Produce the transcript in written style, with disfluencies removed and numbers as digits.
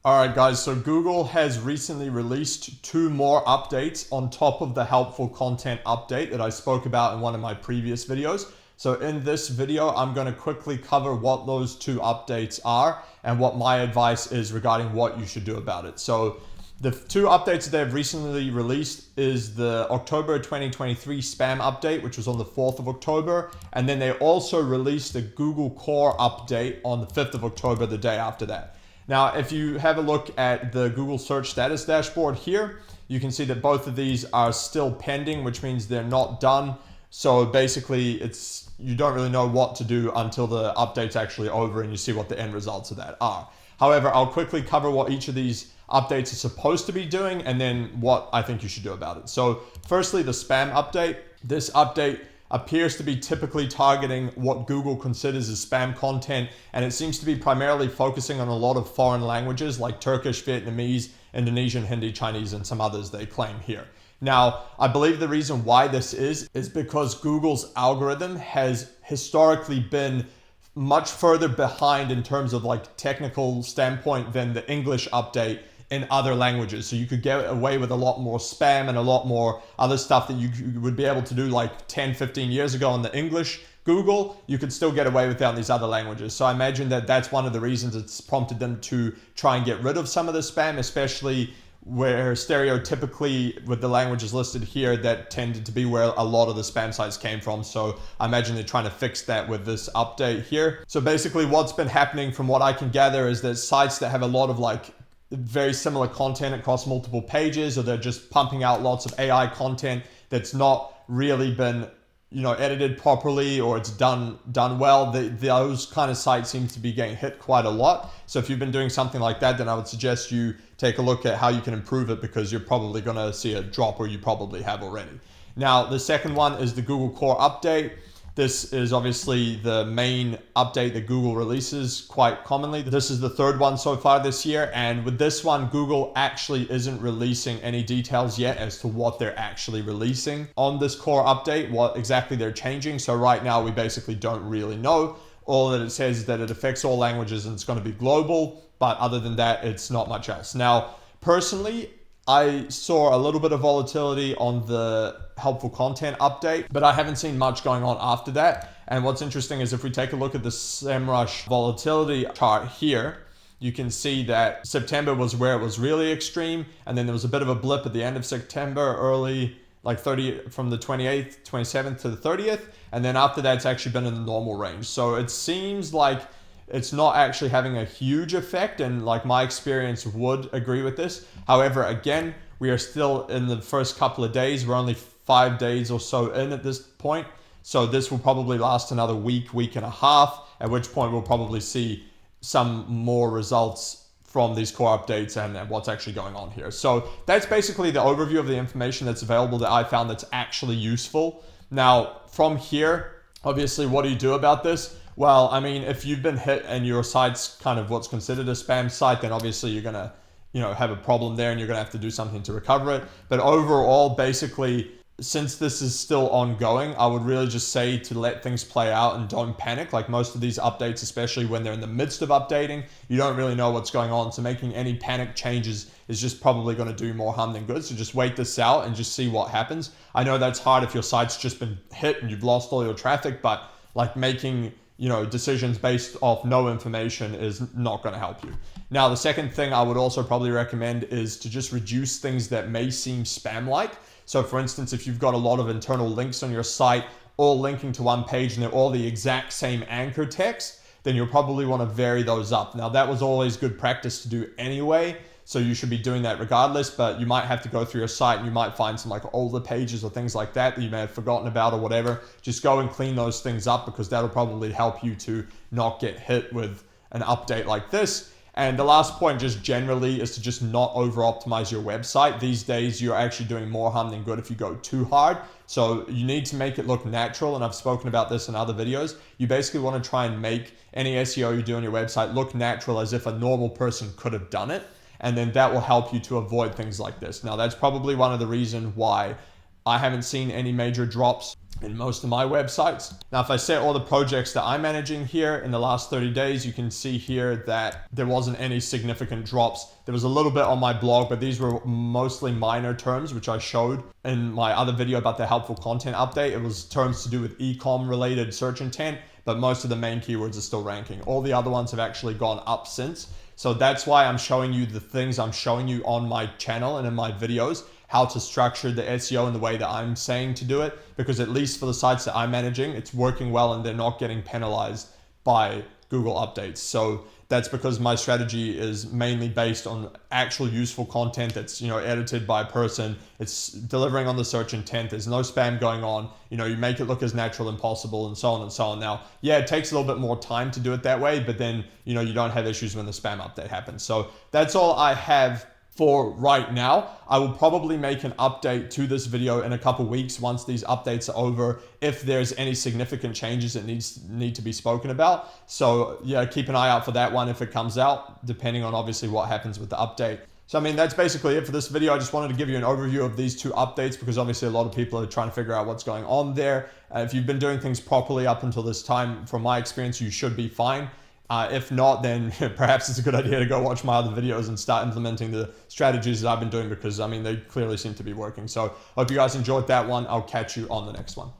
Alright guys, so Google has recently released two more updates on top of the helpful content update that I spoke about in one of my previous videos. So in this video, I'm going to quickly cover what those two updates are and what my advice is regarding what you should do about it. So the two updates that they've recently released is the October 2023 spam update, which was on the 4th of October. And then they also released the Google Core update on the 5th of October, the day after that. Now, if you have a look at the Google search status dashboard here, you can see that both of these are still pending, which means they're not done. So basically, you don't really know what to do until the update's actually over and you see what the end results of that are. However, I'll quickly cover what each of these updates are supposed to be doing and then what I think you should do about it. So firstly, the spam update. This update appears to be typically targeting what Google considers as spam content, and it seems to be primarily focusing on a lot of foreign languages like Turkish, Vietnamese, Indonesian, Hindi, Chinese, and some others they claim here. Now, I believe the reason why this is because Google's algorithm has historically been much further behind in terms of like technical standpoint than the English update in other languages. So you could get away with a lot more spam and a lot more other stuff that you would be able to do like 10, 15 years ago on the English Google. You could still get away with that in these other languages. So I imagine that that's one of the reasons it's prompted them to try and get rid of some of the spam, especially where stereotypically with the languages listed here, that tended to be where a lot of the spam sites came from. So I imagine they're trying to fix that with this update here. So basically what's been happening from what I can gather is that sites that have a lot of like very similar content across multiple pages, or they're just pumping out lots of AI content that's not really been, edited properly, or it's done well. Those kind of sites seem to be getting hit quite a lot. So if you've been doing something like that, then I would suggest you take a look at how you can improve it, because you're probably going to see a drop, or you probably have already. Now, the second one is the Google Core update. This is obviously the main update that Google releases quite commonly. This is the third one so far this year. And with this one, Google actually isn't releasing any details yet as to what they're actually releasing on this core update, what exactly they're changing. So right now, we basically don't really know. All that it says is that it affects all languages and it's going to be global. But other than that, it's not much else. Now, personally, I saw a little bit of volatility on the helpful content update, but I haven't seen much going on after that. And what's interesting is if we take a look at the SEMrush volatility chart here, you can see that September was where it was really extreme. And then there was a bit of a blip at the end of September, early like 30 from the 28th, 27th to the 30th. And then after that, it's actually been in the normal range. So it seems like it's not actually having a huge effect, and like my experience would agree with this. However, again, we are still in the first couple of days. We're only 5 days or so in at this point. So this will probably last another week and a half, at which point we'll probably see some more results from these core updates and what's actually going on here. So that's basically the overview of the information that's available that I found that's actually useful. Now, from here, obviously, what do you do about this? Well, I mean, if you've been hit and your site's kind of what's considered a spam site, then obviously you're going to, have a problem there and you're going to have to do something to recover it. But overall, basically, since this is still ongoing, I would really just say to let things play out and don't panic. Like most of these updates, especially when they're in the midst of updating, you don't really know what's going on. So making any panic changes is just probably going to do more harm than good. So just wait this out and just see what happens. I know that's hard if your site's just been hit and you've lost all your traffic, but like making decisions based off no information is not going to help you. Now, the second thing I would also probably recommend is to just reduce things that may seem spam-like. So for instance, if you've got a lot of internal links on your site, all linking to one page and they're all the exact same anchor text, then you'll probably want to vary those up. Now, that was always good practice to do anyway, so you should be doing that regardless, but you might have to go through your site and you might find some like older pages or things like that you may have forgotten about or whatever. Just go and clean those things up, because that'll probably help you to not get hit with an update like this. And the last point just generally is to just not over optimize your website. These days, you're actually doing more harm than good if you go too hard. So you need to make it look natural. And I've spoken about this in other videos. You basically want to try and make any SEO you do on your website look natural, as if a normal person could have done it. And then that will help you to avoid things like this. Now, that's probably one of the reasons why I haven't seen any major drops in most of my websites. Now, if I set all the projects that I'm managing here in the last 30 days, you can see here that there wasn't any significant drops. There was a little bit on my blog, but these were mostly minor terms, which I showed in my other video about the helpful content update. It was terms to do with e-com related search intent, but most of the main keywords are still ranking. All the other ones have actually gone up since. So that's why I'm showing you the things I'm showing you on my channel and in my videos, how to structure the SEO in the way that I'm saying to do it, because at least for the sites that I'm managing, it's working well and they're not getting penalized by Google updates. So that's because my strategy is mainly based on actual useful content that's, edited by a person. It's delivering on the search intent. There's no spam going on. You make it look as natural as possible, and so on and so on. Now, yeah, it takes a little bit more time to do it that way, but then, you don't have issues when the spam update happens. So that's all I have for right now. I will probably make an update to this video in a couple weeks once these updates are over, if there's any significant changes that need to be spoken about. So yeah, keep an eye out for that one if it comes out, depending on obviously what happens with the update. So that's basically it for this video. I just wanted to give you an overview of these two updates because obviously a lot of people are trying to figure out what's going on there. If you've been doing things properly up until this time, from my experience, you should be fine. If not, then perhaps it's a good idea to go watch my other videos and start implementing the strategies that I've been doing, because they clearly seem to be working. So hope you guys enjoyed that one. I'll catch you on the next one.